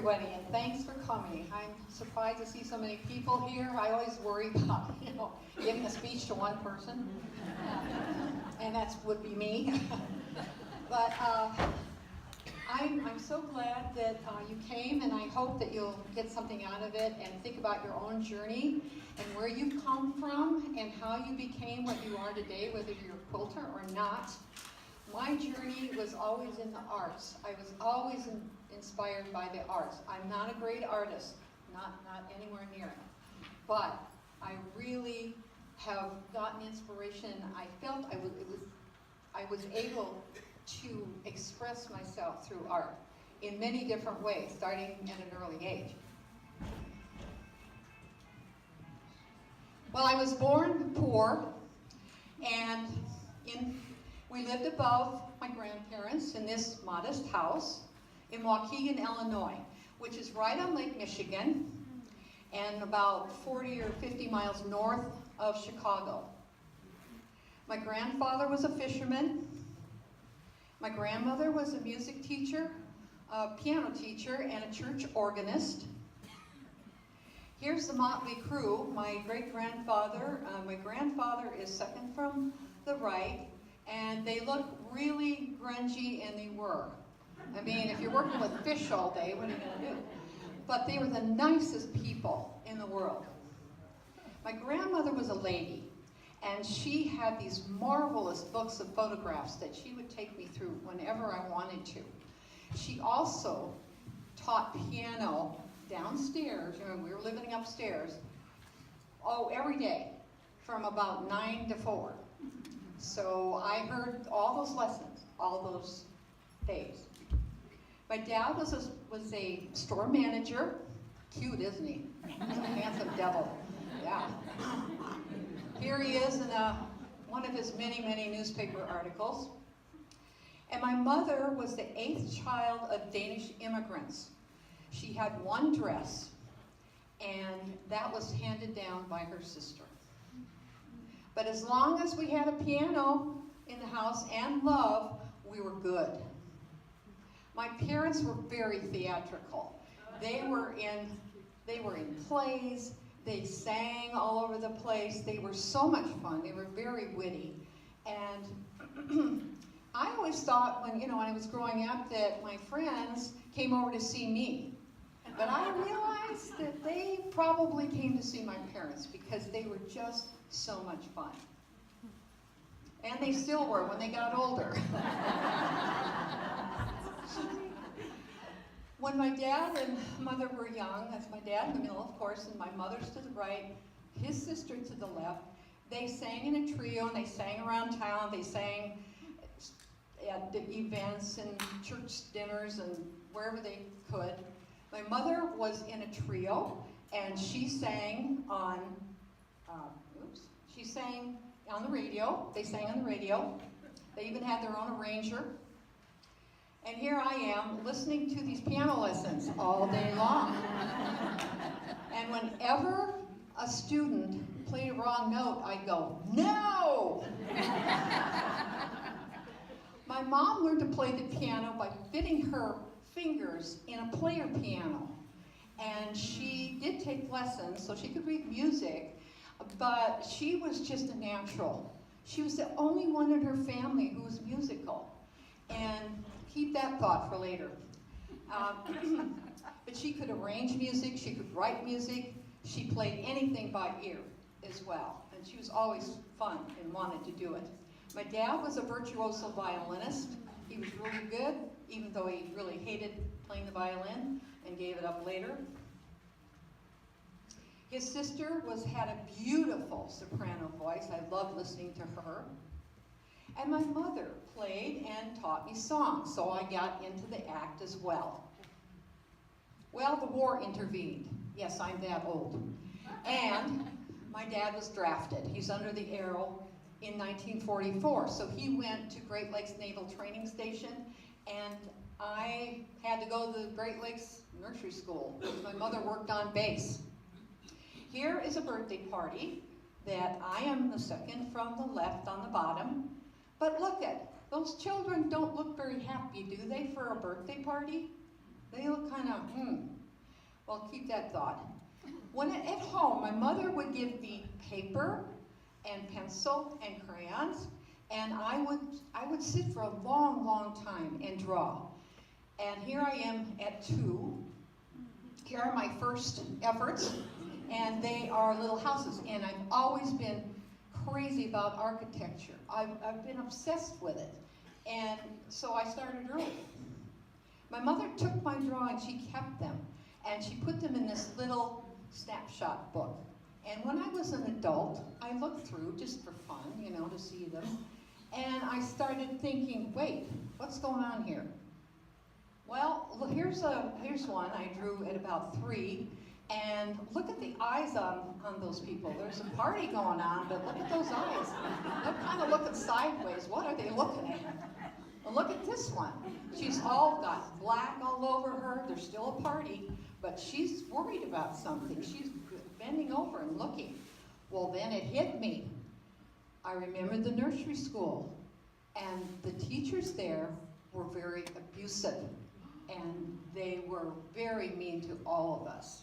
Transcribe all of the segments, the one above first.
everybody, and thanks for coming. I'm surprised to see so many people here. I always worry about, giving a speech to one person, and that would be me. But I'm so glad that you came, and I hope that you'll get something out of it and think about your own journey and where you've come from and how you became what you are today, whether you're a quilter or not. My journey was always in the arts. I was always inspired by the arts. I'm not a great artist, not anywhere near it. But I really have gotten inspiration. I felt I was able to express myself through art in many different ways, starting at an early age. Well, I was born poor, and we lived above my grandparents in this modest house in Waukegan, Illinois, which is right on Lake Michigan and about 40 or 50 miles north of Chicago. My grandfather was a fisherman. My grandmother was a music teacher, a piano teacher, and a church organist. Here's the motley crew. My great-grandfather, my grandfather is second from the right, and they look really grungy, and they were. I mean, if you're working with fish all day, what are you going to do? But they were the nicest people in the world. My grandmother was a lady, and she had these marvelous books of photographs that she would take me through whenever I wanted to. She also taught piano downstairs. We were living upstairs, every day from about 9 to 4. So I heard all those lessons, all those days. My dad was a store manager. Cute, isn't he? He's a handsome devil. Yeah. Here he is in one of his many newspaper articles. And my mother was the 8th child of Danish immigrants. She had one dress, and that was handed down by her sister. But as long as we had a piano in the house and love, we were good. My parents were very theatrical. They were in plays. They sang all over the place. They were so much fun. They were very witty. And I always thought when I was growing up that my friends came over to see me. But I realized that they probably came to see my parents because they were just so much fun. And they still were when they got older. When my dad and mother were young, that's my dad in the middle, of course, and my mother's to the right, his sister to the left, they sang in a trio, and they sang around town. They sang at the events and church dinners and wherever they could. My mother was in a trio, and she sang on, she sang on the radio. They sang on the radio. They even had their own arranger. And here I am listening to these piano lessons all day long. And whenever a student played a wrong note, I'd go, no! My mom learned to play the piano by fitting her fingers in a player piano. And she did take lessons, so she could read music, but she was just a natural. She was the only one in her family who was musical. And keep that thought for later. But she could arrange music, she could write music, she played anything by ear as well. And she was always fun and wanted to do it. My dad was a virtuoso violinist. He was really good, even though he really hated playing the violin and gave it up later. His sister had a beautiful soprano voice. I loved listening to her. And my mother played and taught me songs, so I got into the act as well. Well, the war intervened. Yes, I'm that old. And my dad was drafted. He's under the arrow in 1944. So he went to Great Lakes Naval Training Station, and I had to go to the Great Lakes Nursery School because my mother worked on base. Here is a birthday party that I am the second from the left on the bottom. But look at, those children don't look very happy, do they, for a birthday party? They look kind of, Well, keep that thought. At home, my mother would give me paper and pencil and crayons, and I would sit for a long, long time and draw. And here I am at 2. Here are my first efforts, and they are little houses. And I've always been crazy about architecture. I've been obsessed with it. And so I started early. My mother took my drawings, she kept them, and she put them in this little snapshot book. And when I was an adult, I looked through just for fun, to see them. And I started thinking, wait, what's going on here? Well, look, here's one I drew at about 3. And look at the eyes on those people. There's a party going on, but look at those eyes. They're kind of looking sideways. What are they looking at? Well, look at this one. She's all got black all over her. There's still a party, but she's worried about something. She's bending over and looking. Well, then it hit me. I remembered the nursery school, and the teachers there were very abusive, and they were very mean to all of us.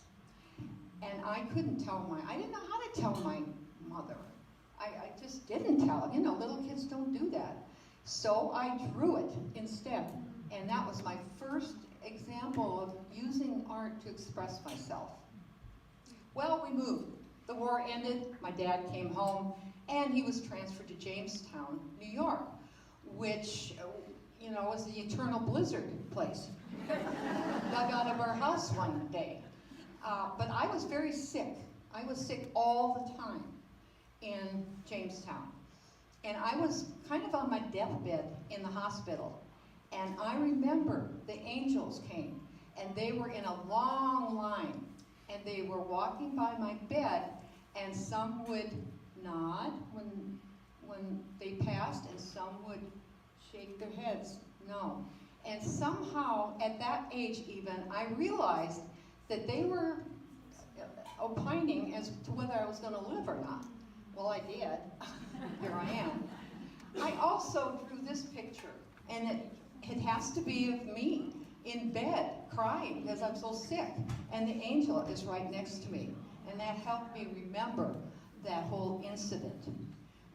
And I didn't know how to tell my mother. I just didn't tell. Little kids don't do that. So I drew it instead. And that was my first example of using art to express myself. Well, we moved. The war ended, my dad came home, and he was transferred to Jamestown, New York, which, was the eternal blizzard place. Dug out of our house one day. But I was very sick. I was sick all the time in Jamestown. And I was kind of on my deathbed in the hospital. And I remember the angels came, and they were in a long line, and they were walking by my bed, and some would nod when they passed, and some would shake their heads, no. And somehow, at that age even, I realized that they were opining as to whether I was going to live or not. Well, I did. Here I am. I also drew this picture, and it has to be of me in bed crying because I'm so sick, and the angel is right next to me, and that helped me remember that whole incident.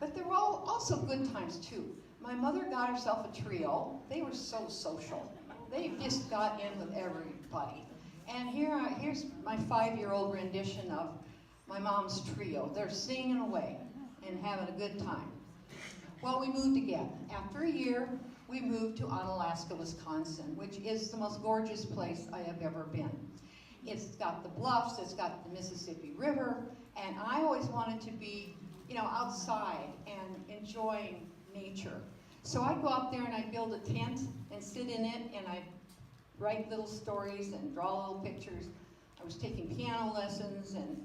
But there were also good times too. My mother got herself a trio. They were so social. They just got in with everybody. And here's my 5-year-old rendition of my mom's trio. They're singing away and having a good time. Well, we moved again. After a year, we moved to Onalaska, Wisconsin, which is the most gorgeous place I have ever been. It's got the bluffs, it's got the Mississippi River, and I always wanted to be, outside and enjoying nature. So I'd go out there and I'd build a tent and sit in it, and I'd write little stories and draw little pictures. I was taking piano lessons and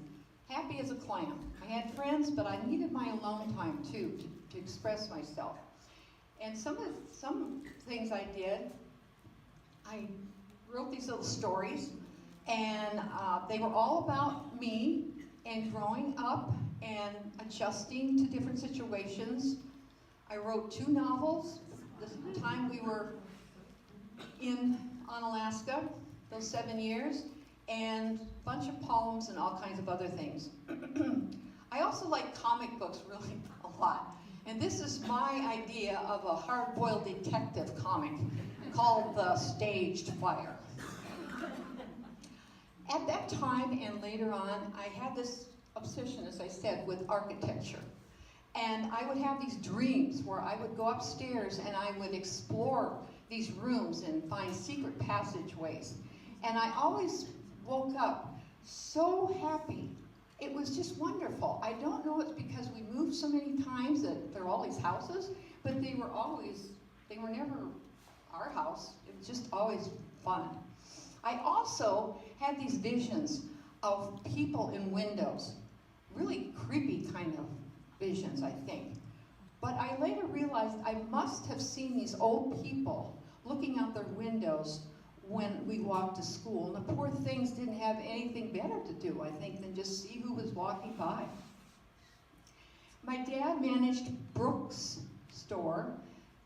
happy as a clam. I had friends, but I needed my alone time too to express myself. And some things I did, I wrote these little stories, and they were all about me and growing up and adjusting to different situations. I wrote 2 novels the time we were in Onalaska, those 7 years, and a bunch of poems and all kinds of other things. I also like comic books really a lot. And this is my idea of a hard-boiled detective comic called The Staged Fire. At that time and later on, I had this obsession, as I said, with architecture. And I would have these dreams where I would go upstairs and I would explore these rooms and find secret passageways. And I always woke up so happy. It was just wonderful. I don't know it's because we moved so many times that there are all these houses, but they were never our house. It was just always fun. I also had these visions of people in windows, really creepy kind of visions, I think. But I later realized I must have seen these old people looking out their windows when we walked to school. And the poor things didn't have anything better to do, I think, than just see who was walking by. My dad managed Brooks' store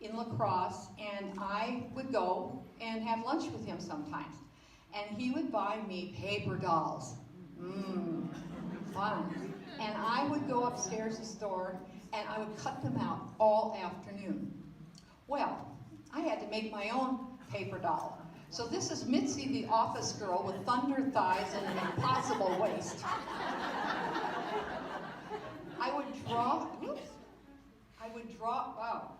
in La Crosse, and I would go and have lunch with him sometimes. and he would buy me paper dolls. Fun. And I would go upstairs to the store, and I would cut them out all afternoon. Well, I had to make my own paper doll. So this is Mitzi, the office girl, with thunder thighs and an impossible waist. I would draw, wow.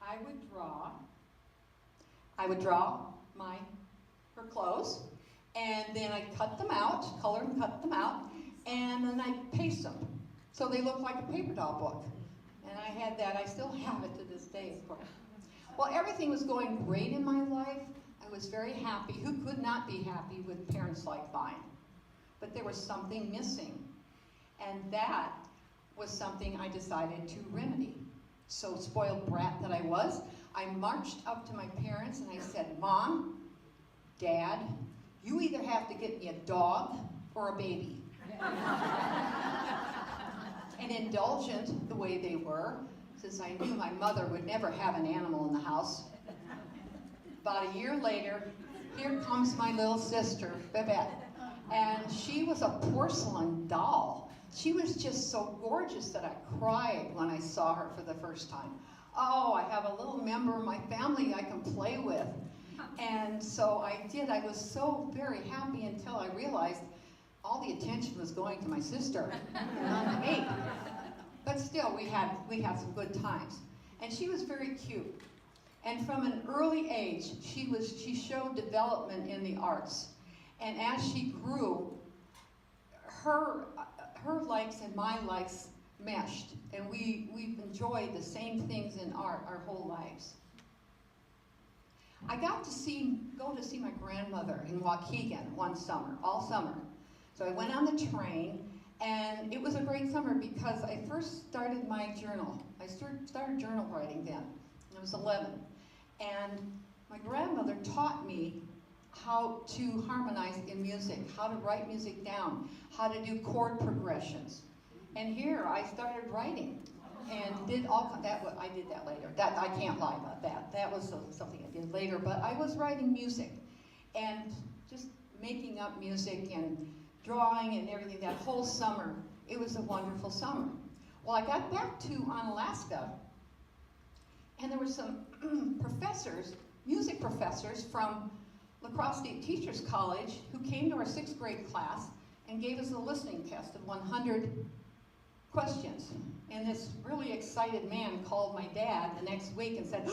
I would draw her clothes, and then I'd cut them out, color and cut them out, and then I'd paste them. So they look like a paper doll book. And I had that, I still have it to this day, of course. Well, everything was going great in my life. I was very happy. Who could not be happy with parents like mine? But there was something missing. And that was something I decided to remedy. So spoiled brat that I was, I marched up to my parents and I said, Mom, Dad, you either have to get me a dog or a baby. And indulgent the way they were, since I knew my mother would never have an animal in the house. About a year later, here comes my little sister, Babette. And she was a porcelain doll. She was just so gorgeous that I cried when I saw her for the first time. Oh, I have a little member of my family I can play with. And so I did. I was so very happy until I realized all the attention was going to my sister and not to me. But still, we had some good times. And she was very cute. And from an early age, she showed development in the arts. And as she grew, her likes and my likes meshed. And we've enjoyed the same things in art our whole lives. I got to go to see my grandmother in Waukegan one summer, all summer. So I went on the train, and it was a great summer because I first started my journal. I started journal writing then. I was 11. And my grandmother taught me how to harmonize in music, how to write music down, how to do chord progressions. And here I started writing and did I did that later. I can't lie about that. That was something I did later, but I was writing music and just making up music and drawing and everything that whole summer. It was a wonderful summer. Well, I got back to Onalaska, and there were some professors, music professors from La Crosse State Teachers College who came to our 6th grade class and gave us a listening test of 100 questions. And this really excited man called my dad the next week and said,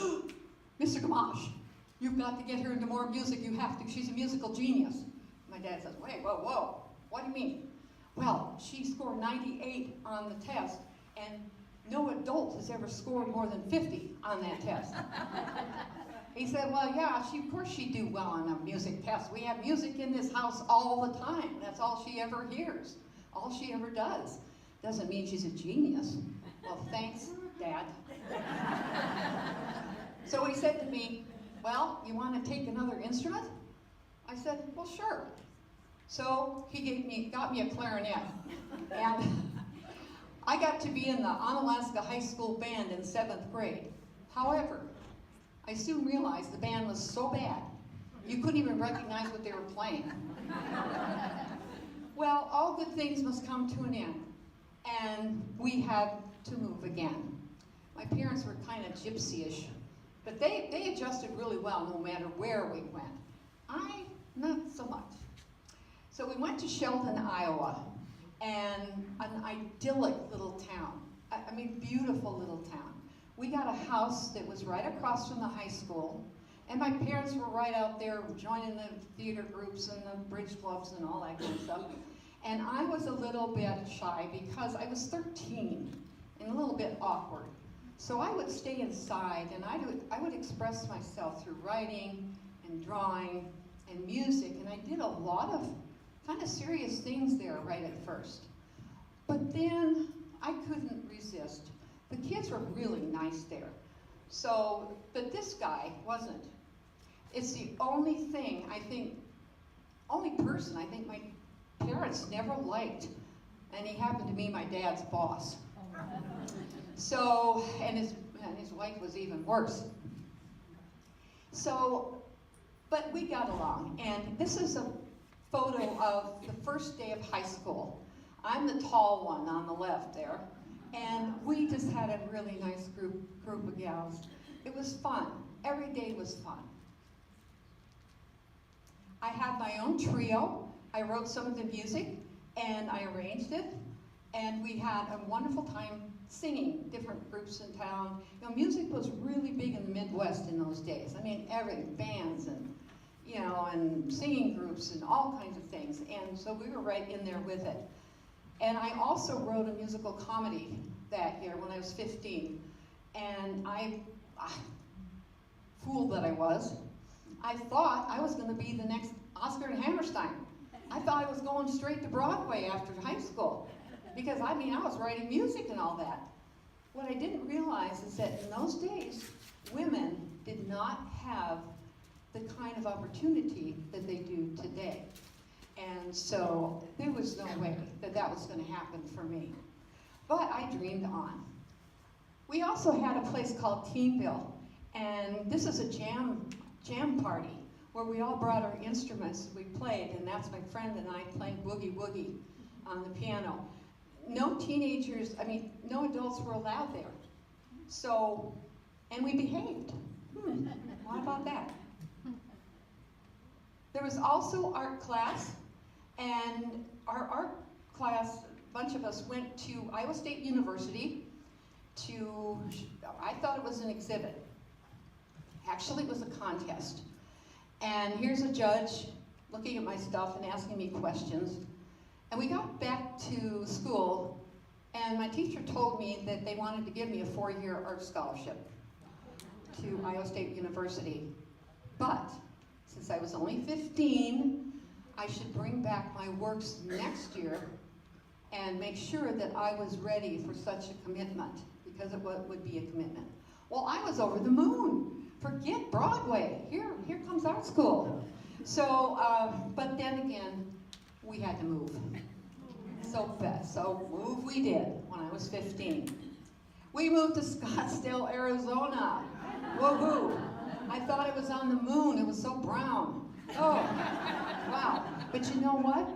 Mr. Gamache, you've got to get her into more music. You have to. She's a musical genius. My dad says, wait, whoa. What do you mean? Well, she scored 98 on the test, and no adult has ever scored more than 50 on that test. He said, well, yeah, of course she'd do well on a music test. We have music in this house all the time. That's all she ever hears, all she ever does. Doesn't mean she's a genius. Well, thanks, Dad. So he said to me, well, you want to take another instrument? I said, well, sure. So he got me a clarinet. And I got to be in the Onalaska High School band in 7th grade. However, I soon realized the band was so bad, you couldn't even recognize what they were playing. Well, all good things must come to an end, and we had to move again. My parents were kind of gypsy-ish, but they adjusted really well no matter where we went. I, not so much. So we went to Sheldon, Iowa, and an idyllic little town. I mean, beautiful little town. We got a house that was right across from the high school, and my parents were right out there joining the theater groups and the bridge clubs and all that kind of stuff. And I was a little bit shy because I was 13 and a little bit awkward. So I would stay inside, and I would express myself through writing and drawing and music, and I did a lot of kind of serious things there right at first. But then I couldn't resist. The kids were really nice there. So, but this guy wasn't. It's the only person I think my parents never liked. And he happened to be my dad's boss. So, and his wife was even worse. So, But we got along, and this is a photo of the first day of high school. I'm the tall one on the left there, and we just had a really nice group of gals. It was fun. Every day was fun. I had my own trio. I wrote some of the music, and I arranged it, and we had a wonderful time singing different groups in town. You know, music was really big in the Midwest in those days. I mean, bands and, you know, and singing groups and all kinds of things. And so we were right in there with it. And I also wrote a musical comedy that year when I was 15. And fool that I was, I thought I was going to be the next Oscar and Hammerstein. I thought I was going straight to Broadway after high school. Because, I mean, I was writing music and all that. What I didn't realize is that in those days, women did not have the kind of opportunity that they do today. And so there was no way that that was going to happen for me. But I dreamed on. We also had a place called Teamville, and this is a jam party where we all brought our instruments, we played, and that's my friend and I playing boogie woogie on the piano. No teenagers, no adults were allowed there. So, and we behaved. What about that? There was also art class, and our art class, a bunch of us went to Iowa State University I thought it was an exhibit. Actually, it was a contest. And here's a judge looking at my stuff and asking me questions. And we got back to school, and my teacher told me that they wanted to give me a 4-year art scholarship to Iowa State University. But since I was only 15, I should bring back my works next year and make sure that I was ready for such a commitment, because it would be a commitment. Well, I was over the moon. Forget Broadway. Here comes art school. So, but then again, we had to move. So move we did when I was 15. We moved to Scottsdale, Arizona. Woohoo! I thought it was on the moon. It was so brown. Oh, wow. But you know what?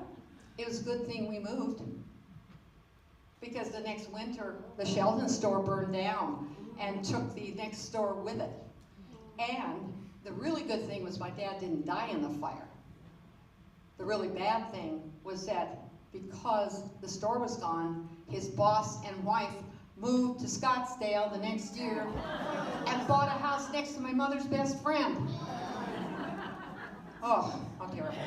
It was a good thing we moved. Because the next winter, the Sheldon store burned down and took the next store with it. And the really good thing was my dad didn't die in the fire. The really bad thing was that because the store was gone, his boss and wife moved to Scottsdale the next year and bought a house next to my mother's best friend. Oh, how terrible.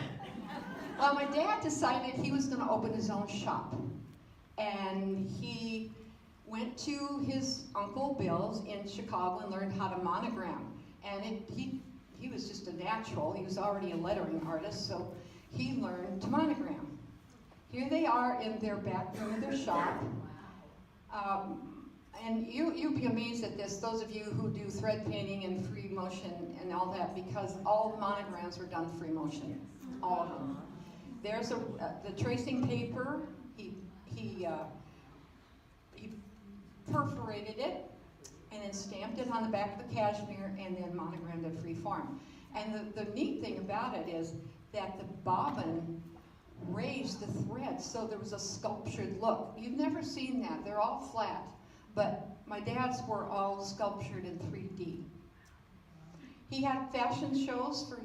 Well, my dad decided he was going to open his own shop. And he went to his Uncle Bill's in Chicago and learned how to monogram. And he was just a natural. He was already a lettering artist, so he learned to monogram. Here they are in their back room of their shop. And you'd be amazed at this, those of you who do thread painting and free motion and all that, because all the monograms were done free motion, all of them. There's the tracing paper. He perforated it and then stamped it on the back of the cashmere and then monogrammed it free form. And the neat thing about it is that the bobbin raised the threads, so there was a sculptured look. You've never seen that. They're all flat. But my dad's were all sculptured in 3D. He had fashion shows for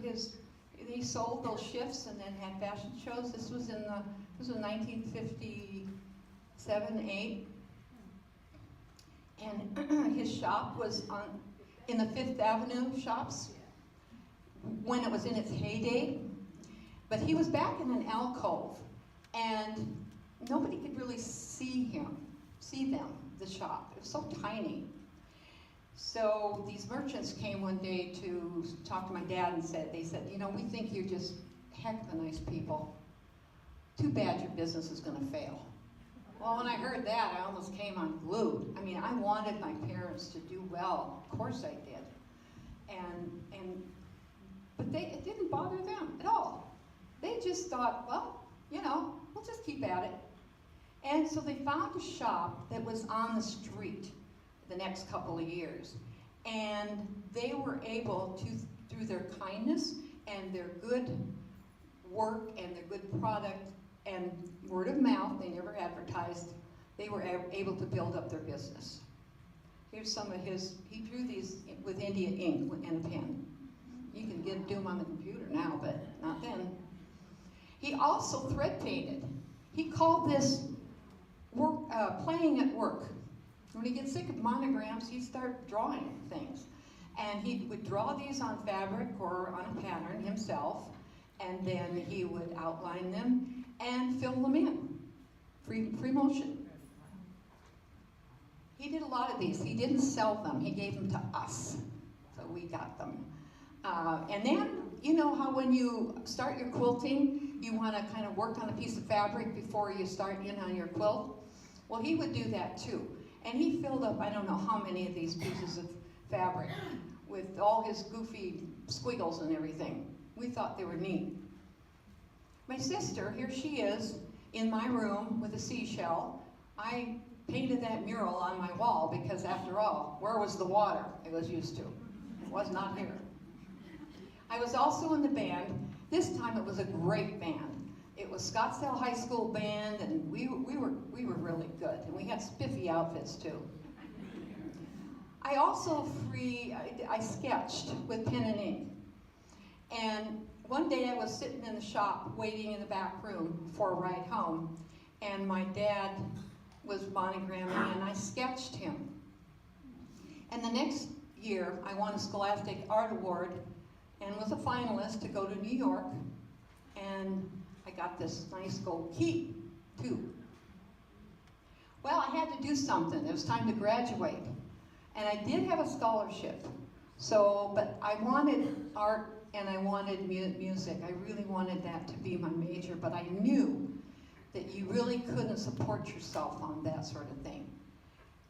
he sold those shifts and then had fashion shows. This was in 1957, 8. And his shop was in the Fifth Avenue shops when it was in its heyday. But he was back in an alcove, and nobody could really see them, the shop. It was so tiny. So these merchants came one day to talk to my dad and they said, you know, we think you're just heck of a nice people. Too bad your business is going to fail. Well, when I heard that, I almost came unglued. I mean, I wanted my parents to do well. Of course I did. But it didn't bother them at all. They just thought, well, you know, we'll just keep at it. And so they found a shop that was on the street the next couple of years. And they were able to, through their kindness and their good work and their good product and word of mouth, they never advertised, they were able to build up their business. Here's some of his, he drew these with India ink and a pen. You can do them on the computer now, but not then. He also thread painted. He called this work, playing at work. When he gets sick of monograms, he'd start drawing things. And he would draw these on fabric or on a pattern himself, and then he would outline them and fill them in. Free motion. He did a lot of these. He didn't sell them. He gave them to us. So we got them. And then, you know how when you start your quilting, you want to kind of work on a piece of fabric before you start in on your quilt? Well, he would do that too. And he filled up, I don't know how many of these pieces of fabric with all his goofy squiggles and everything. We thought they were neat. My sister, here she is in my room with a seashell. I painted that mural on my wall because, after all, where was the water I was used to? It was not here. I was also in the band. This time it was a great band. It was Scottsdale High School band, and we were really good, and we had spiffy outfits too. I also I sketched with pen and ink. And one day I was sitting in the shop waiting in the back room for a ride home, and my dad was monogramming, and I sketched him. And the next year I won a Scholastic Art Award and was a finalist to go to New York, and I got this nice gold key too. Well, I had to do something. It was time to graduate. And I did have a scholarship. So, but I wanted art and I wanted music. I really wanted that to be my major, but I knew that you really couldn't support yourself on that sort of thing.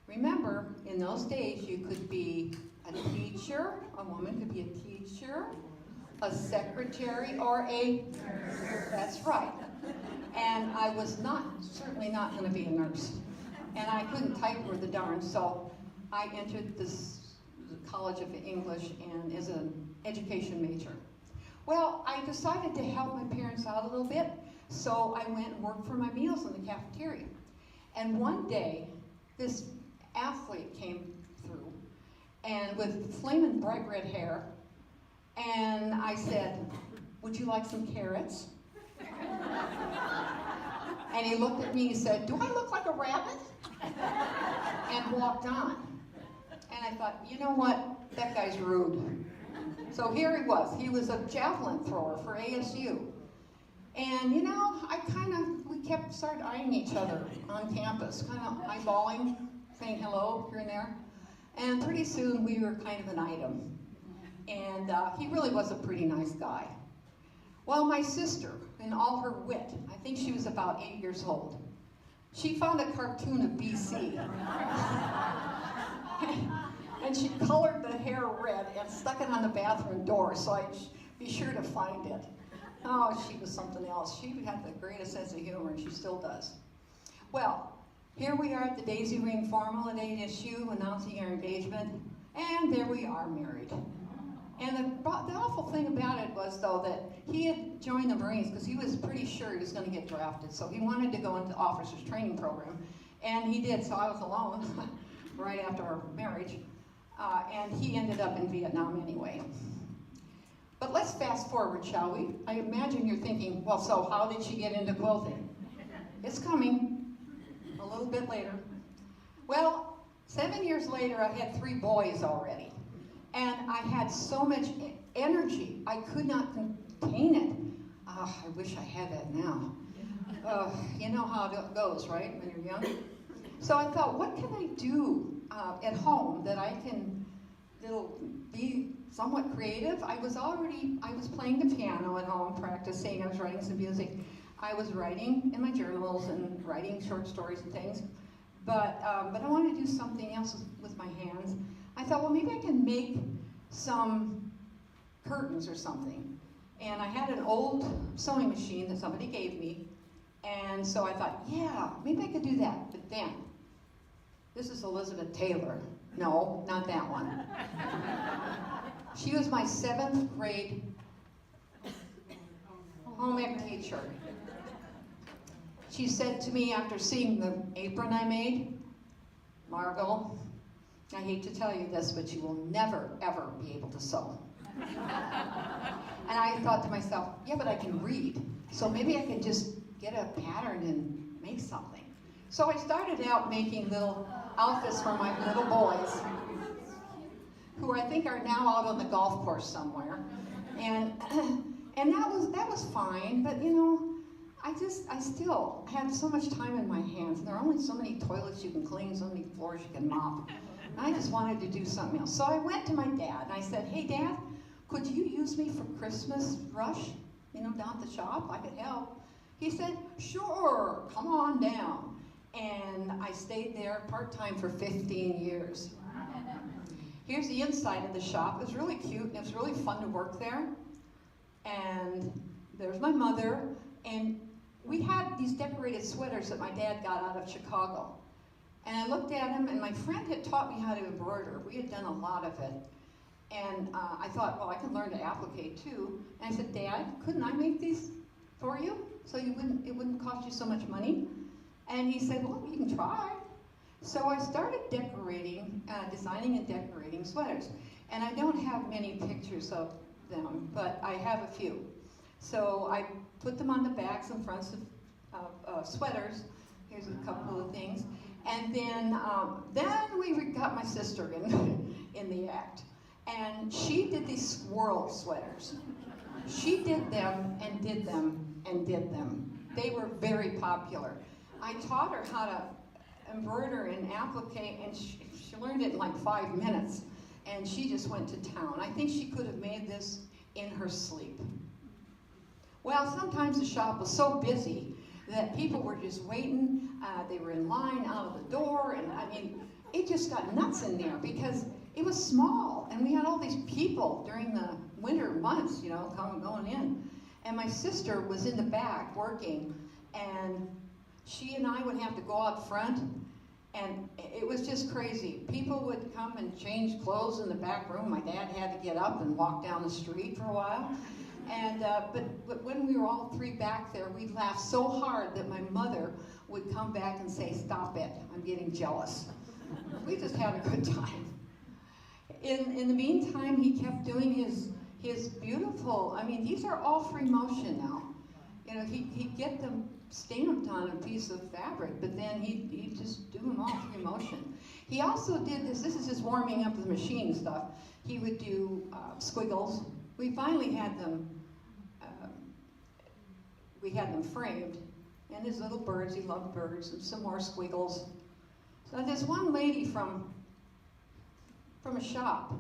Remember, in those days, you could be a teacher, a woman could be a teacher, a secretary, or a nurse. That's right. And I was certainly not going to be a nurse. And I couldn't type worth a darn, so I entered this College of English and as an education major. Well, I decided to help my parents out a little bit, so I went and worked for my meals in the cafeteria. And one day, this athlete came through, and with flaming bright red hair, and I said, "Would you like some carrots?" And he looked at me and said, "Do I look like a rabbit?" And walked on. And I thought, you know what? That guy's rude. So here he was. He was a javelin thrower for ASU. And you know, we started eyeing each other on campus, kind of eyeballing, saying hello here and there. And pretty soon we were kind of an item. And he really was a pretty nice guy. Well, my sister, in all her wit, I think she was about 8 years old, she found a cartoon of BC. And she colored the hair red and stuck it on the bathroom door so I'd be sure to find it. Oh, she was something else. She had the greatest sense of humor, and she still does. Well, here we are at the Daisy Ring Formal at ASU announcing our engagement, and there we are married. And the awful thing about it was, though, that he had joined the Marines because he was pretty sure he was going to get drafted. So he wanted to go into the officers training program, and he did. So I was alone right after our marriage, and he ended up in Vietnam anyway. But let's fast forward, shall we? I imagine you're thinking, well, so how did she get into quilting? It's coming a little bit later. Well, 7 years later, I had 3 boys already. And I had so much energy, I could not contain it. Oh, I wish I had that now. You know how it goes, right, when you're young? So I thought, what can I do at home that that'll be somewhat creative? I was playing the piano at home, practicing, I was writing some music. I was writing in my journals and writing short stories and things. But I wanted to do something else with my hands. I thought, well, maybe I can make some curtains or something. And I had an old sewing machine that somebody gave me. And so I thought, yeah, maybe I could do that. But then, this is Elizabeth Taylor. No, not that one. She was my 7th grade home ec teacher. She said to me after seeing the apron I made, Margot, I hate to tell you this, but you will never, ever be able to sew. And I thought to myself, yeah, but I can read, so maybe I can just get a pattern and make something. So I started out making little outfits for my little boys, who I think are now out on the golf course somewhere. And that was fine, but you know, I still had so much time in my hands. There are only so many toilets you can clean, so many floors you can mop. And I just wanted to do something else. So I went to my dad and I said, hey Dad, could you use me for Christmas rush? You know, down at the shop, I could help. He said, sure, come on down. And I stayed there part-time for 15 years. Here's the inside of the shop. It was really cute and it was really fun to work there. And there's my mother. And we had these decorated sweaters that my dad got out of Chicago. And I looked at him, and my friend had taught me how to embroider. We had done a lot of it. And I thought, well, I could learn to applique too. And I said, Dad, couldn't I make these for you? So it wouldn't cost you so much money? And he said, well, you can try. So I started decorating, designing and decorating sweaters. And I don't have many pictures of them, but I have a few. So I put them on the backs and fronts of sweaters. Here's a couple of things. And then we got my sister in the act. And she did these squirrel sweaters. She did them and did them and did them. They were very popular. I taught her how to embroider and applique, and she learned it in like 5 minutes. And she just went to town. I think she could have made this in her sleep. Well, sometimes the shop was so busy that people were just waiting. They were in line out of the door, and I mean, it just got nuts in there because it was small, and we had all these people during the winter months, you know, going in. And my sister was in the back working, and she and I would have to go out front, and it was just crazy. People would come and change clothes in the back room. My dad had to get up and walk down the street for a while. And but when we were all three back there, we'd laugh so hard that my mother would come back and say, stop it, I'm getting jealous. We just had a good time. In the meantime, he kept doing his beautiful, I mean, these are all free motion now. You know, he'd get them stamped on a piece of fabric, but then he'd just do them all free motion. He also did this is just warming up the machine stuff. He would do squiggles. We finally had them, framed, and his little birds, he loved birds, and some more squiggles. So this one lady from a shop,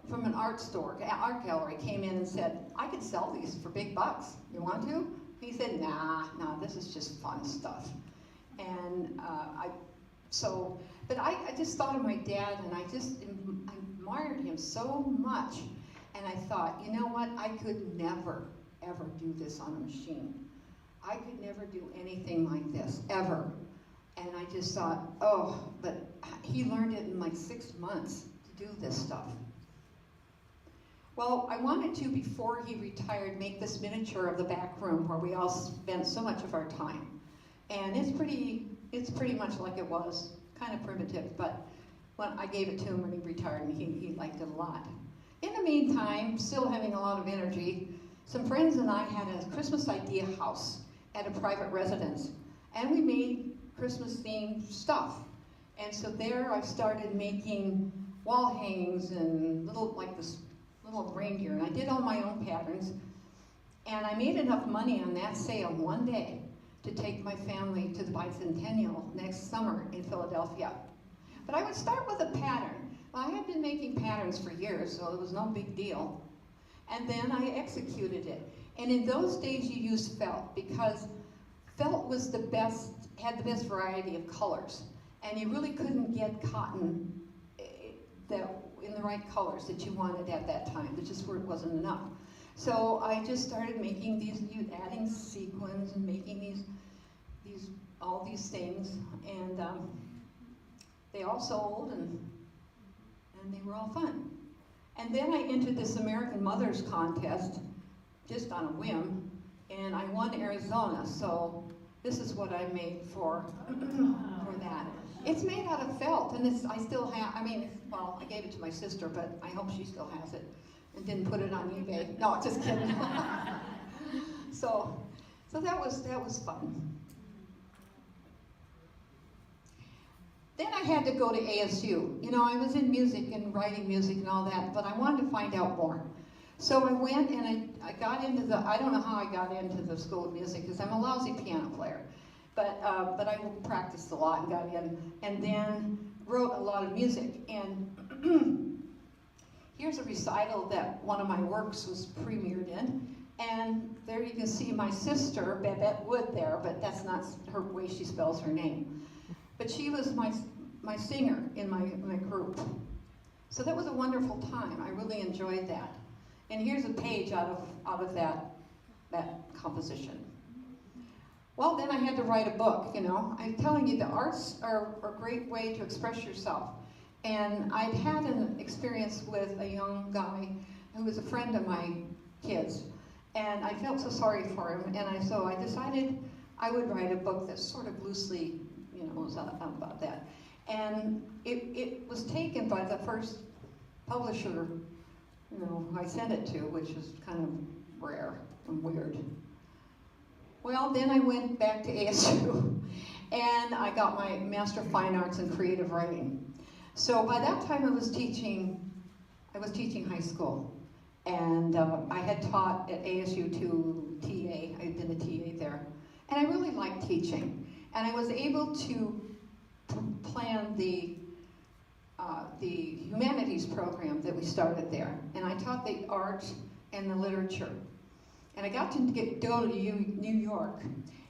from an art store, art gallery, came in and said, I could sell these for big bucks. You want to? He said, nah, this is just fun stuff. And I just thought of my dad, and I admired him so much. And I thought, you know what? I could never, ever do this on a machine. I could never do anything like this, ever. And I just thought, oh, but he learned it in like 6 months to do this stuff. Well, I wanted to, before he retired, make this miniature of the back room where we all spent so much of our time. And it's pretty much like it was, kind of primitive, but when I gave it to him when he retired, and he liked it a lot. In the meantime, still having a lot of energy, some friends and I had a Christmas idea house at a private residence, and we made Christmas-themed stuff. And so there I started making wall hangings and little reindeer, and I did all my own patterns. And I made enough money on that sale one day to take my family to the bicentennial next summer in Philadelphia. But I would start with a pattern. Well, I had been making patterns for years, so it was no big deal. And then I executed it. And in those days you used felt, because felt was had the best variety of colors. And you really couldn't get cotton in the right colors that you wanted at that time. There just wasn't enough. So I just started making adding sequins and making all these things. And they all sold, and they were all fun. And then I entered this American Mothers contest, just on a whim, and I won Arizona, so this is what I made for that. It's made out of felt, and I still have, well, I gave it to my sister, but I hope she still has it, and didn't put it on eBay. No, just kidding. So that was fun. Then I had to go to ASU. You know, I was in music and writing music and all that, but I wanted to find out more. So I went and I got into I don't know how I got into the School of Music, because I'm a lousy piano player. But I practiced a lot and got in, and then wrote a lot of music. And here's a recital that one of my works was premiered in. And there you can see my sister, Babette Wood, there, but that's not her way she spells her name. But she was my singer in my group. So that was a wonderful time. I really enjoyed that. And here's a page out of that composition. Well, then I had to write a book, you know. I'm telling you, the arts are a great way to express yourself. And I'd had an experience with a young guy who was a friend of my kids. And I felt so sorry for him, and so I decided I would write a book that sort of loosely, you know, was about that. And it was taken by the first publisher, you know, who I sent it to, which is kind of rare and weird. Well, then I went back to ASU, and I got my Master of Fine Arts in Creative Writing. So by that time I was teaching high school. And I had taught at ASU to TA. I had been a TA there. And I really liked teaching. And I was able to plan the humanities program that we started there. And I taught the art and the literature. And I got to go to New York.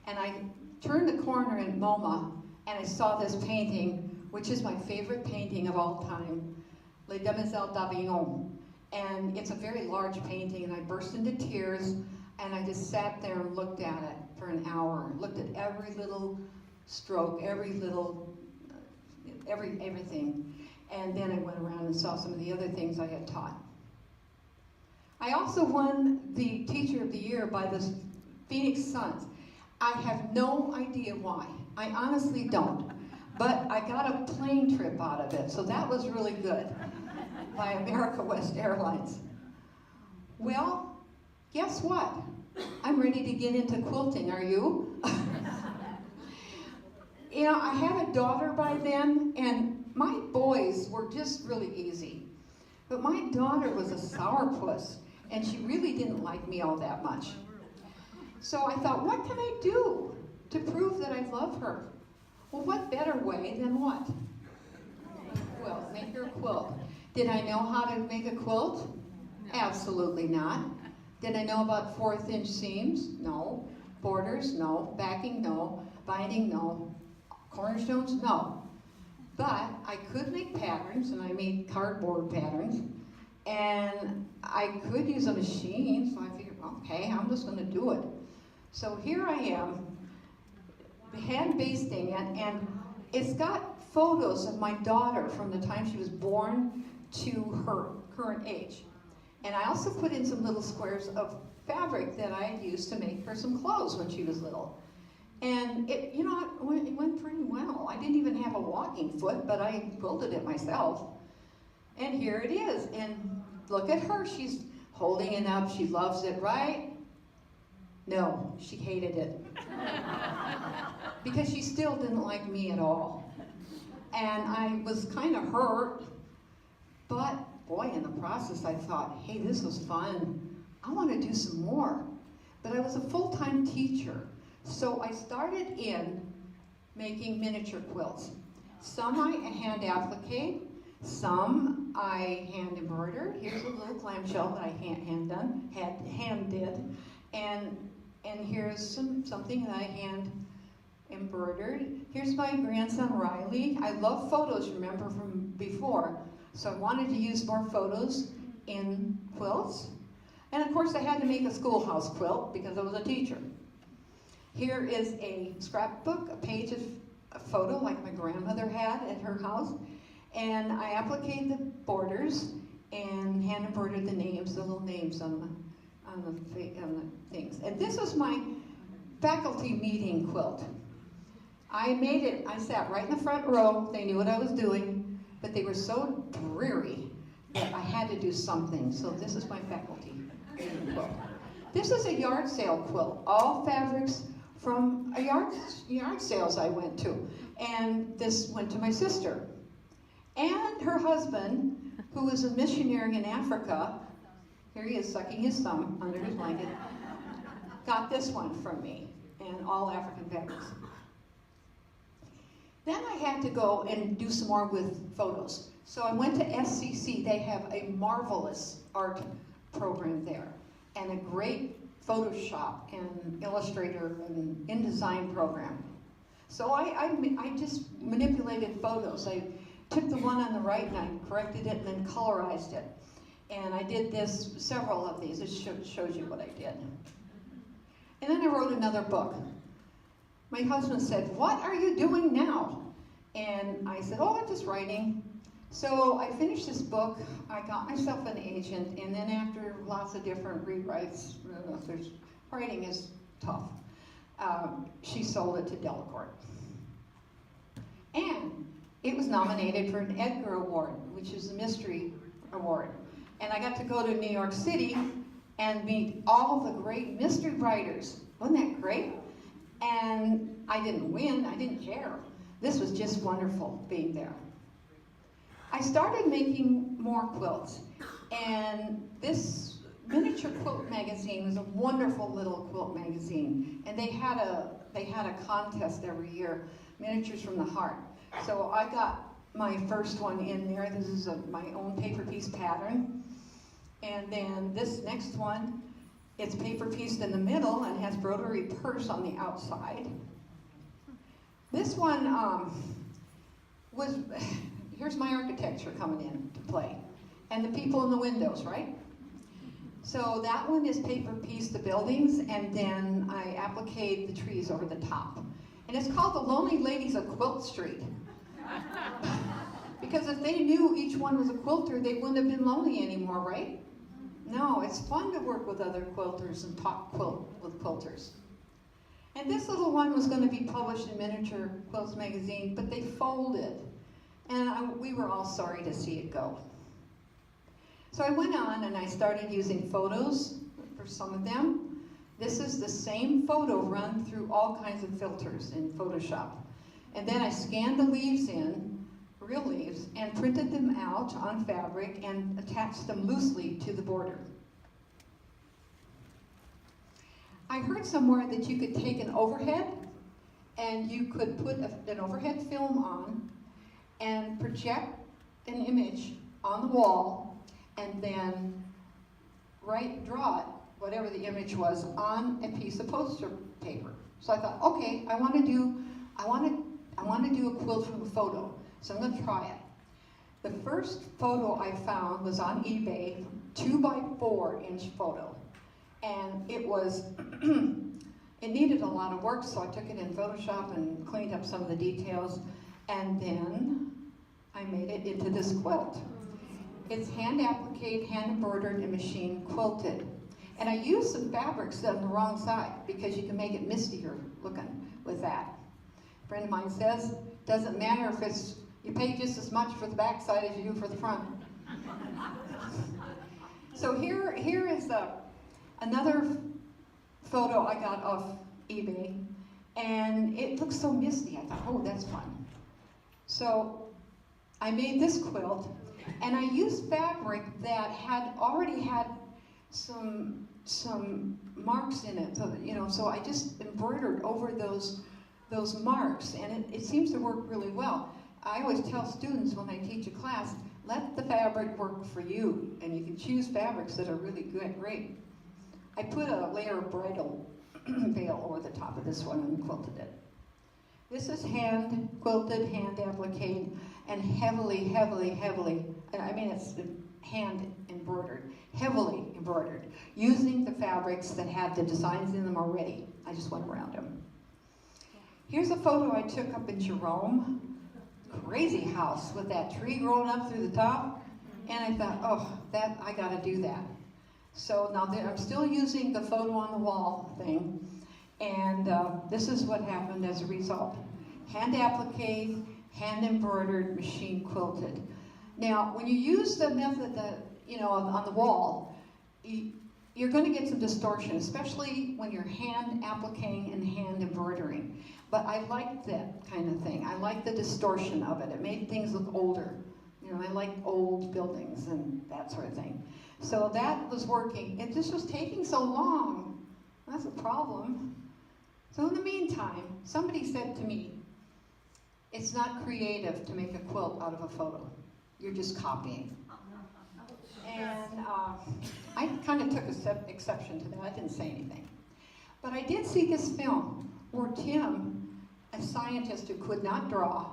And I turned the corner in MoMA, and I saw this painting, which is my favorite painting of all time, Les Demoiselles d'Avignon. And it's a very large painting, and I burst into tears, and I just sat there and looked at it for an hour, looked at every little stroke, everything. And then I went around and saw some of the other things I had taught. I also won the Teacher of the Year by the Phoenix Suns. I have no idea why. I honestly don't. But I got a plane trip out of it, so that was really good. By America West Airlines. Well, guess what? I'm ready to get into quilting. Are you? You know, I had a daughter by then, and my boys were just really easy. But my daughter was a sourpuss, and she really didn't like me all that much. So I thought, what can I do to prove that I love her? Well, what better way than what? Well, make her a quilt. Did I know how to make a quilt? Absolutely not. Did I know about 1/4 inch seams? No. Borders? No. Backing? No. Binding? No. Cornerstones? No. But I could make patterns, and I made cardboard patterns, and I could use a machine, so I figured, okay, I'm just going to do it. So here I am, hand basting, and it's got photos of my daughter from the time she was born to her current age. And I also put in some little squares of fabric that I had used to make her some clothes when she was little. And it went pretty well. I didn't even have a walking foot, but I quilted it myself. And here it is. And look at her. She's holding it up. She loves it, right? No, she hated it. Because she still didn't like me at all. And I was kind of hurt. But, boy, in the process, I thought, hey, this was fun. I want to do some more. But I was a full-time teacher. So I started in making miniature quilts. Some I hand appliqué, some I hand embroidered. Here's a little clamshell that I hand did. And here's something that I hand embroidered. Here's my grandson Riley. I love photos, remember, from before. So I wanted to use more photos in quilts. And of course I had to make a schoolhouse quilt because I was a teacher. Here is a scrapbook, a page of a photo like my grandmother had at her house. And I appliqued the borders and hand embroidered the names, the little names on on the things. And this was my faculty meeting quilt. I made it, I sat right in the front row. They knew what I was doing, but they were so dreary that I had to do something. So this is my faculty meeting quilt. This is a yard sale quilt, all fabrics from a yard sales I went to. And this went to my sister. And her husband, who was a missionary in Africa, here he is sucking his thumb under his blanket, got this one from me, and all African fabrics. Then I had to go and do some more with photos. So I went to SCC. They have a marvelous art program there, and a great Photoshop and Illustrator and InDesign program. So I just manipulated photos. I took the one on the right and I corrected it and then colorized it. And I did several of these. It shows you what I did. And then I wrote another book. My husband said, "What are you doing now?" And I said, "Oh, I'm just writing." So I finished this book. I got myself an agent, and then after lots of different rewrites, writing is tough, she sold it to Delacorte. And it was nominated for an Edgar Award, which is a mystery award. And I got to go to New York City and meet all the great mystery writers. Wasn't that great? And I didn't win, I didn't care. This was just wonderful being there. I started making more quilts, and this Miniature Quilt magazine was a wonderful little quilt magazine, and they had a contest every year, Miniatures from the Heart. So I got my first one in there. This is my own paper piece pattern, and then this next one, it's paper pieced in the middle and has broderie purse on the outside. This one was. Here's my architecture coming in to play. And the people in the windows, right? So that one is paper pieced the buildings, and then I appliqued the trees over the top. And it's called The Lonely Ladies of Quilt Street. Because if they knew each one was a quilter, they wouldn't have been lonely anymore, right? No, it's fun to work with other quilters and talk quilt with quilters. And this little one was going to be published in Miniature Quilts magazine, but they folded. And we were all sorry to see it go. So I went on and I started using photos for some of them. This is the same photo run through all kinds of filters in Photoshop. And then I scanned the leaves in, real leaves, and printed them out on fabric and attached them loosely to the border. I heard somewhere that you could take an overhead and you could put an overhead film on and project an image on the wall, and then draw it, whatever the image was, on a piece of poster paper. So I thought, okay, I want to do a quilt from a photo, so I'm going to try it. The first photo I found was on eBay, 2x4-inch photo, and it was it needed a lot of work, so I took it in Photoshop and cleaned up some of the details. And then I made it into this quilt. It's hand appliqued, hand embroidered, and machine quilted. And I used some fabrics on the wrong side because you can make it mistier looking with that. A friend of mine says, doesn't matter if you pay just as much for the back side as you do for the front. So here is another photo I got off eBay, and it looks so misty. I thought, oh, that's fun. So I made this quilt, and I used fabric that already had some marks in it. So I just embroidered over those marks, and it seems to work really well. I always tell students when I teach a class, let the fabric work for you, and you can choose fabrics that are really great. I put a layer of bridal veil over the top of this one and quilted it. This is hand quilted, hand appliqued, and heavily, it's hand embroidered, heavily embroidered, using the fabrics that had the designs in them already. I just went around them. Here's a photo I took up in Jerome. Crazy house with that tree growing up through the top. And I thought, oh, I gotta do that. So now I'm still using the photo on the wall thing, and this is what happened as a result. Hand applique, hand embroidered, machine quilted. Now, when you use the method that, on the wall, you're going to get some distortion, especially when you're hand appliquing and hand embroidering. But I like that kind of thing. I like the distortion of it. It made things look older. I like old buildings and that sort of thing. So that was working. It just was taking so long. That's a problem. So in the meantime, somebody said to me, it's not creative to make a quilt out of a photo. You're just copying. And I kind of took exception to that. I didn't say anything. But I did see this film where Tim, a scientist who could not draw,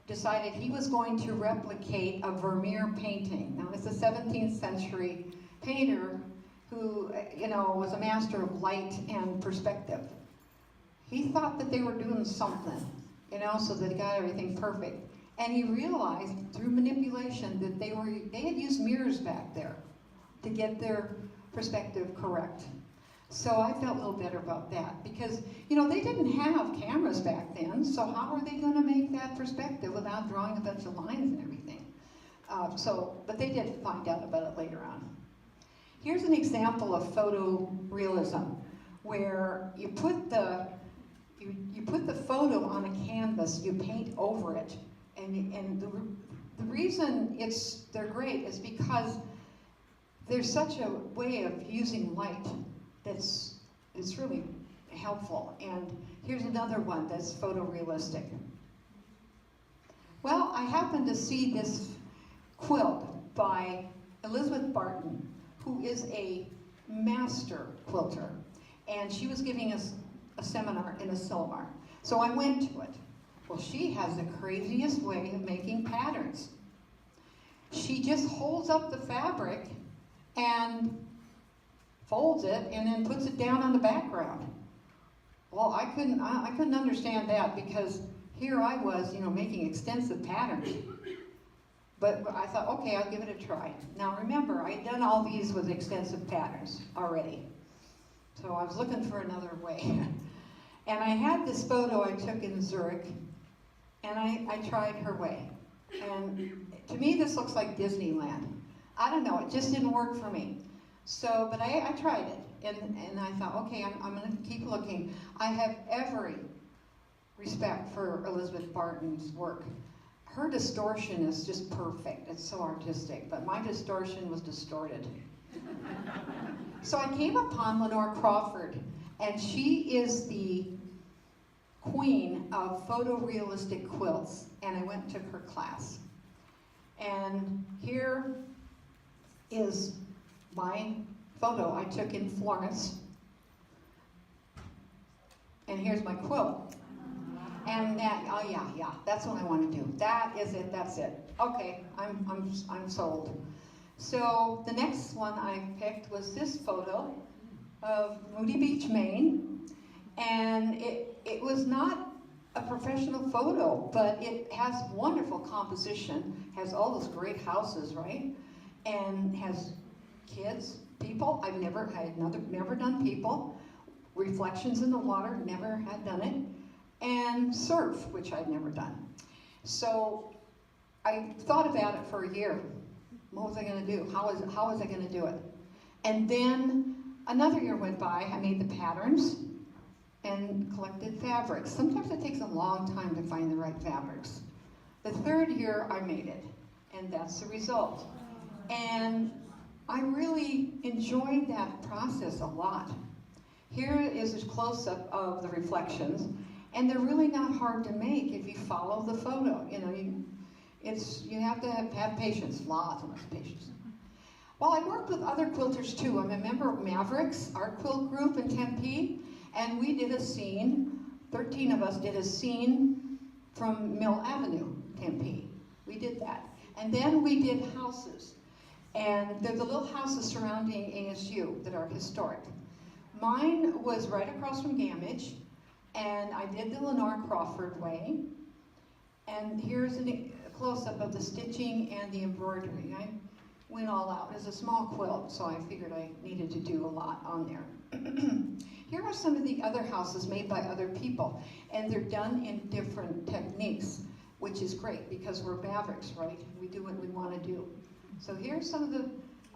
decided he was going to replicate a Vermeer painting. Now, it's a 17th century painter who, was a master of light and perspective. He thought that they were doing something, so they got everything perfect. And he realized through manipulation that they had used mirrors back there to get their perspective correct. So I felt a little better about that because, they didn't have cameras back then, so how are they going to make that perspective without drawing a bunch of lines and everything? But they did find out about it later on. Here's an example of photorealism, where you put the photo on a canvas, you paint over it, and the reason they're great is because there's such a way of using light it's really helpful. And here's another one that's photorealistic. Well, I happened to see this quilt by Elizabeth Barton, who is a master quilter, and she was giving us a seminar in Asilomar. So I went to it. Well, she has the craziest way of making patterns. She just holds up the fabric and folds it and then puts it down on the background. Well, I couldn't understand that because here I was, making extensive patterns. But I thought, okay, I'll give it a try. Now remember, I'd done all these with extensive patterns already. So I was looking for another way. And I had this photo I took in Zurich, and I tried her way. And to me, this looks like Disneyland. I don't know, it just didn't work for me. So, but I tried it, and I thought, okay, I'm going to keep looking. I have every respect for Elizabeth Barton's work. Her distortion is just perfect. It's so artistic, but my distortion was distorted. So I came upon Lenore Crawford, and she is the queen of photorealistic quilts, and I went and took her class. And here is my photo I took in Florence, and here's my quilt. And that, oh yeah, that's what I want to do. That is it, that's it. Okay, I'm sold. So the next one I picked was this photo of Moody Beach, Maine, and it was not a professional photo, but it has wonderful composition, has all those great houses, right? And has kids, people. I had never done people. Reflections in the water, never had done it. And surf, which I'd never done. So I thought about it for a year. What was I going to do? How was I going to do it? And then another year went by. I made the patterns and collected fabrics. Sometimes it takes a long time to find the right fabrics. The third year I made it, and that's the result. And I really enjoyed that process a lot. Here is a close-up of the reflections, and they're really not hard to make if you follow the photo. You have to have patience, lots of patience. Well, I worked with other quilters too. I'm a member of Mavericks, art quilt group in Tempe, and we did a scene, 13 of us did a scene from Mill Avenue, Tempe. We did that. And then we did houses. And there's the little houses surrounding ASU that are historic. Mine was right across from Gamage, and I did the Lenore Crawford way. And here's a close-up of the stitching and the embroidery. I went all out. It's a small quilt, so I figured I needed to do a lot on there. Here are some of the other houses made by other people, and they're done in different techniques, which is great because we're Mavericks, right? We do what we want to do. So here's some of the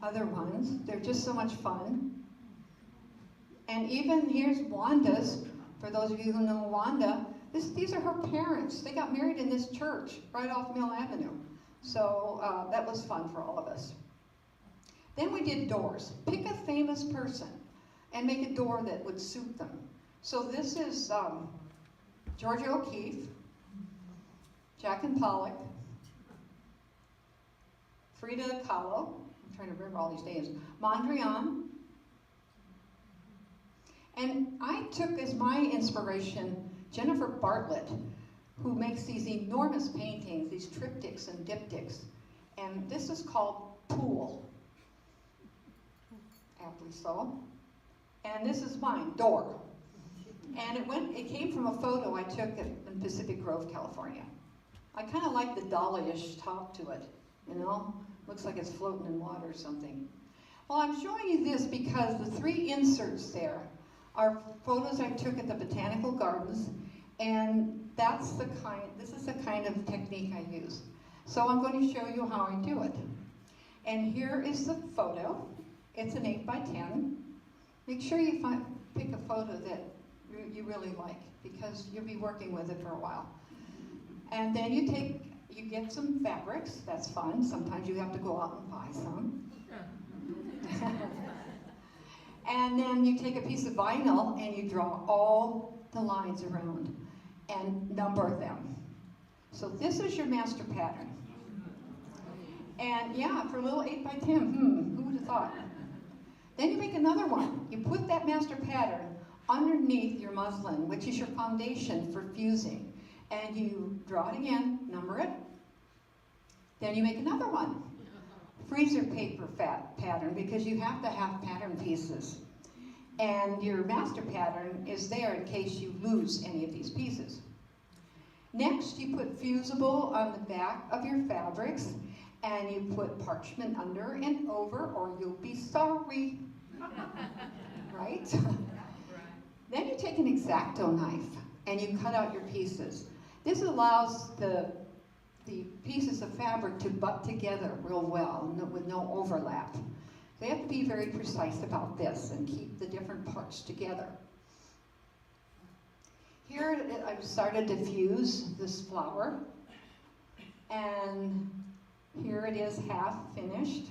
other ones. They're just so much fun. And even here's Wanda's. For those of you who know Wanda, these are her parents. They got married in this church right off Mill Avenue. So that was fun for all of us. Then we did doors. Pick a famous person and make a door that would suit them. So this is Georgia O'Keeffe, Jack and Pollock, Frida Kahlo, I'm trying to remember all these names, Mondrian. And I took as my inspiration Jennifer Bartlett, who makes these enormous paintings, these triptychs and diptychs. And this is called Pool, aptly so. And this is mine, Door. And it came from a photo I took in Pacific Grove, California. I kind of like the dolly-ish top to it, you know? Looks like it's floating in water or something. Well, I'm showing you this because the 3 inserts there are photos I took at the Botanical Gardens, and this is the kind of technique I use. So I'm going to show you how I do it. And here is the photo. It's an 8 by 10. Make sure you pick a photo that you really like, because you'll be working with it for a while. And then you get some fabrics. That's fun. Sometimes you have to go out and buy some. And then you take a piece of vinyl and you draw all the lines around and number them. So this is your master pattern. And yeah, for a little 8 by 10, who would have thought? Then you make another one. You put that master pattern underneath your muslin, which is your foundation for fusing. And you draw it again, number it. Then you make another one. Freezer paper pattern, because you have to have pattern pieces. And your master pattern is there in case you lose any of these pieces. Next, you put fusible on the back of your fabrics, and you put parchment under and over, or you'll be sorry. Right? Then you take an X-Acto knife, and you cut out your pieces. This allows the pieces of fabric to butt together real well with no overlap. So you have to be very precise about this and keep the different parts together. Here I've started to fuse this flower, and here it is half finished.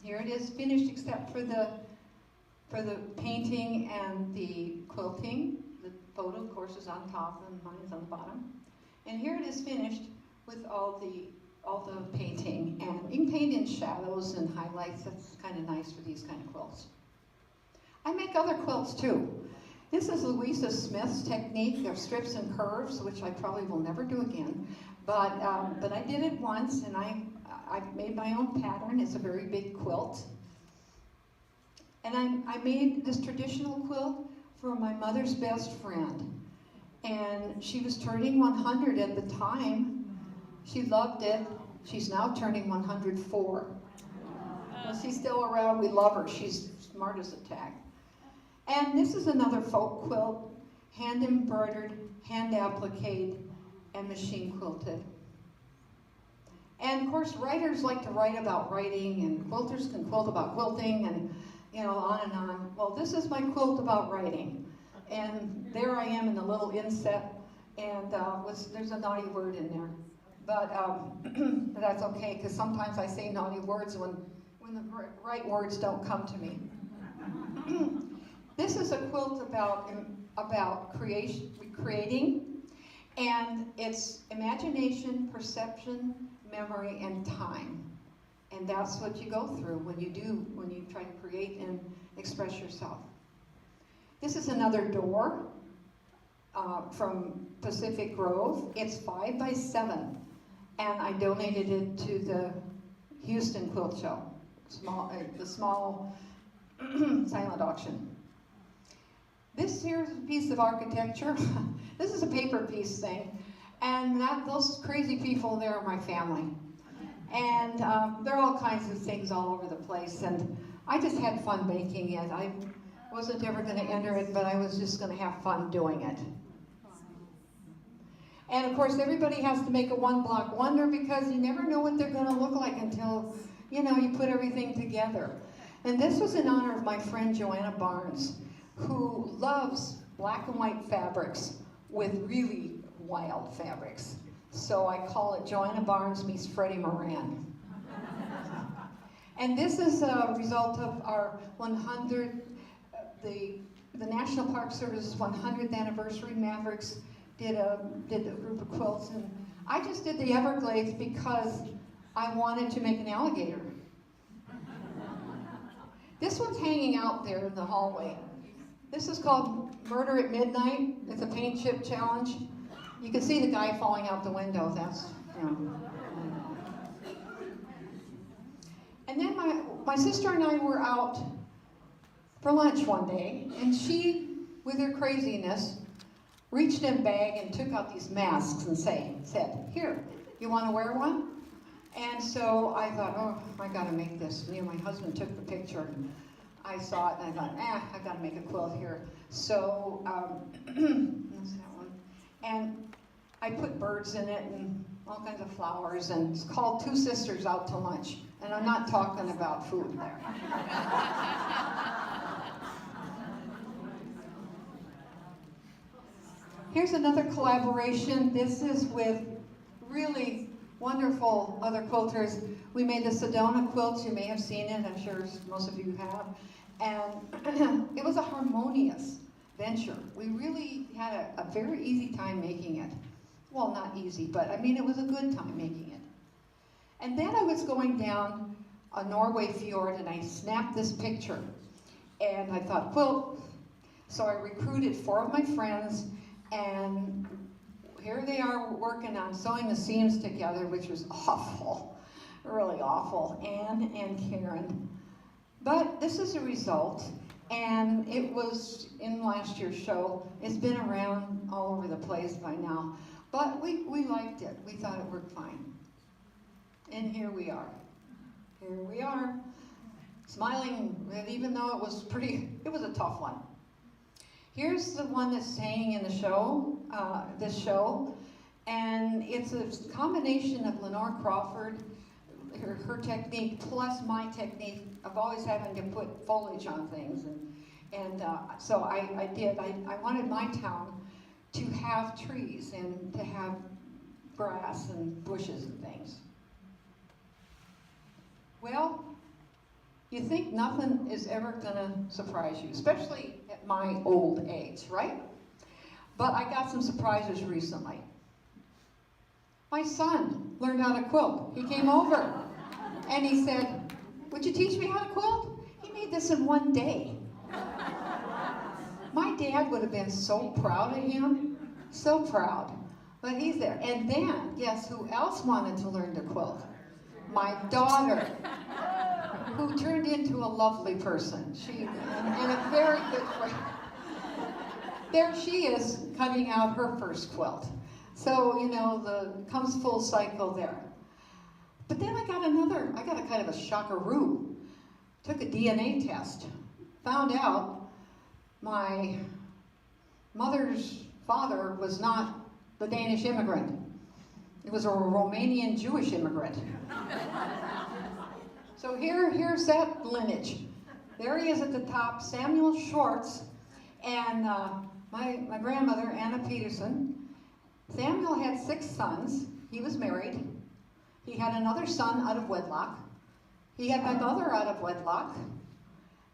Here it is finished except for the painting and the quilting. The photo, of course, is on top and mine is on the bottom. And here it is finished with all the painting. And you can paint in shadows and highlights. That's kind of nice for these kind of quilts. I make other quilts too. This is Louisa Smith's technique of strips and curves, which I probably will never do again. But I did it once, and I made my own pattern. It's a very big quilt. And I made this traditional quilt for my mother's best friend. And she was turning 100 at the time. She loved it. She's now turning 104. Well, she's still around. We love her. She's smart as a tack. And this is another folk quilt, hand embroidered, hand appliqued, and machine quilted. And of course, writers like to write about writing, and quilters can quilt about quilting, and on and on. Well, this is my quilt about writing. And there I am in the little inset, and there's a naughty word in there. But that's okay, because sometimes I say naughty words when the right words don't come to me. This is a quilt about creating, and it's imagination, perception, memory, and time. And that's what you go through when you try to create and express yourself. This is another door from Pacific Grove. It's 5 by 7, and I donated it to the Houston Quilt Show, the small silent auction. This here's a piece of architecture. This is a paper piece thing, and those crazy people there are my family. And there are all kinds of things all over the place. And I just had fun making it. I wasn't ever going to enter it, but I was just going to have fun doing it. And of course, everybody has to make a one-block wonder because you never know what they're going to look like until, you know, you put everything together. And this was in honor of my friend Joanna Barnes, who loves black and white fabrics with really wild fabrics. So I call it Joanna Barnes meets Freddie Moran. And this is a result of our 100, the National Park Service's 100th anniversary. Mavericks did a group of quilts, and I just did the Everglades because I wanted to make an alligator. This one's hanging out there in the hallway. This is called Murder at Midnight. It's a paint chip challenge. You can see the guy falling out the window. That's, you know. And then my sister and I were out for lunch one day, and she, with her craziness, reached in a bag and took out these masks and said, "Here, you want to wear one?" And so I thought, oh, I got to make this. Me and my husband took the picture, and I saw it, and I thought, I got to make a quilt here. So, that's that one. And I put birds in it and all kinds of flowers, and it's called Two Sisters Out to Lunch. And I'm not talking about food there. Here's another collaboration. This is with really wonderful other quilters. We made the Sedona quilt. You may have seen it. I'm sure most of you have. And it was a harmonious venture. We really had a very easy time making it. Well, not easy, but I mean, it was a good time making it. And then I was going down a Norway fjord, and I snapped this picture. And I thought, quilt. So I recruited 4 of my friends, and here they are working on sewing the seams together, which was awful, really awful, Anne and Karen. But this is a result, and it was in last year's show. It's been around all over the place by now, but we liked it. We thought it worked fine. And here we are. Here we are, smiling, even though it was a tough one. Here's the one that's hanging in the show, this show, and it's a combination of Lenore Crawford, her technique, plus my technique of always having to put foliage on things, and so I did. I wanted my town to have trees and to have grass and bushes and things. Well, you think nothing is ever gonna surprise you, especially at my old age, right? But I got some surprises recently. My son learned how to quilt. He came over and he said, "Would you teach me how to quilt?" He made this in one day. My dad would have been so proud of him, so proud. But he's there. And then, guess who else wanted to learn to quilt? My daughter, who turned into a lovely person. She, and a very good friend. There she is, cutting out her first quilt. So, you know, comes full cycle there. But then I got a kind of a shockaroo. Took a DNA test. Found out my mother's father was not the Danish immigrant. It was a Romanian Jewish immigrant. So here's that lineage. There he is at the top, Samuel Schwartz, and my grandmother, Anna Peterson. Samuel had 6 sons. He was married. He had another son out of wedlock. He had my mother out of wedlock.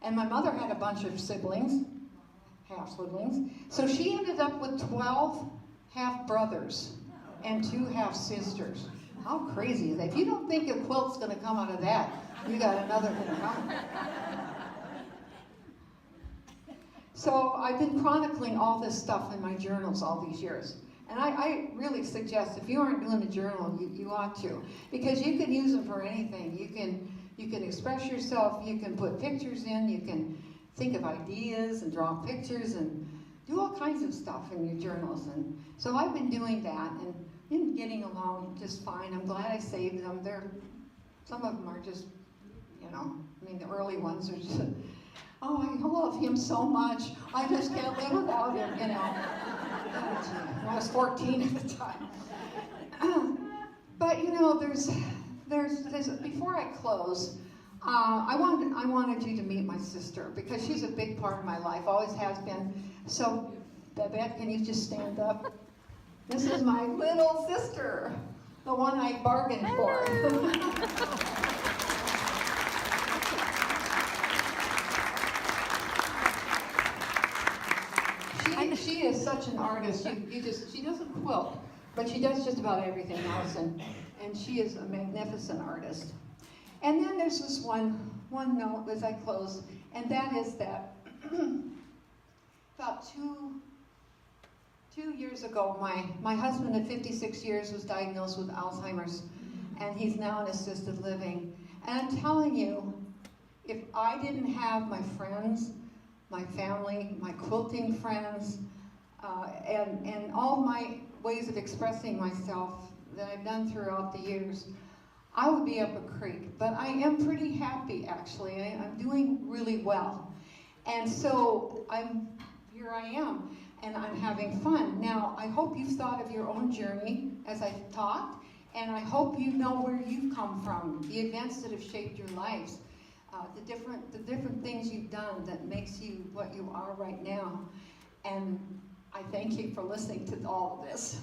And my mother had a bunch of siblings, half-siblings. So she ended up with 12 half-brothers and 2 half-sisters. How crazy is that? If you don't think a quilt's going to come out of that, you got another one coming. So I've been chronicling all this stuff in my journals all these years. And I really suggest, if you aren't doing a journal, you ought to. Because you can use them for anything. You can express yourself, you can put pictures in, you can think of ideas and draw pictures and do all kinds of stuff in your journals. And so I've been doing that and been getting along just fine. I'm glad I saved them. Some of them are just, you know, I mean, the early ones are just, oh, I love him so much. I just can't live without him, you know. I was 14 at the time. But, you know, there's before I close, I wanted you to meet my sister because she's a big part of my life, always has been. So, Babette, can you just stand up? This is my little sister, the one I bargained for. She is such an artist. She doesn't quilt, but she does just about everything else, and she is a magnificent artist. And then there's this one note as I close, and that is that about two years ago, my husband at 56 years was diagnosed with Alzheimer's, and he's now in assisted living. And I'm telling you, if I didn't have my friends, my family, my quilting friends, and all my ways of expressing myself that I've done throughout the years, I would be up a creek. But I am pretty happy, actually. I'm doing really well. And so here I am, and I'm having fun. Now, I hope you've thought of your own journey as I've talked, and I hope you know where you've come from, the events that have shaped your lives, the different things you've done that makes you what you are right now. And I thank you for listening to all of this.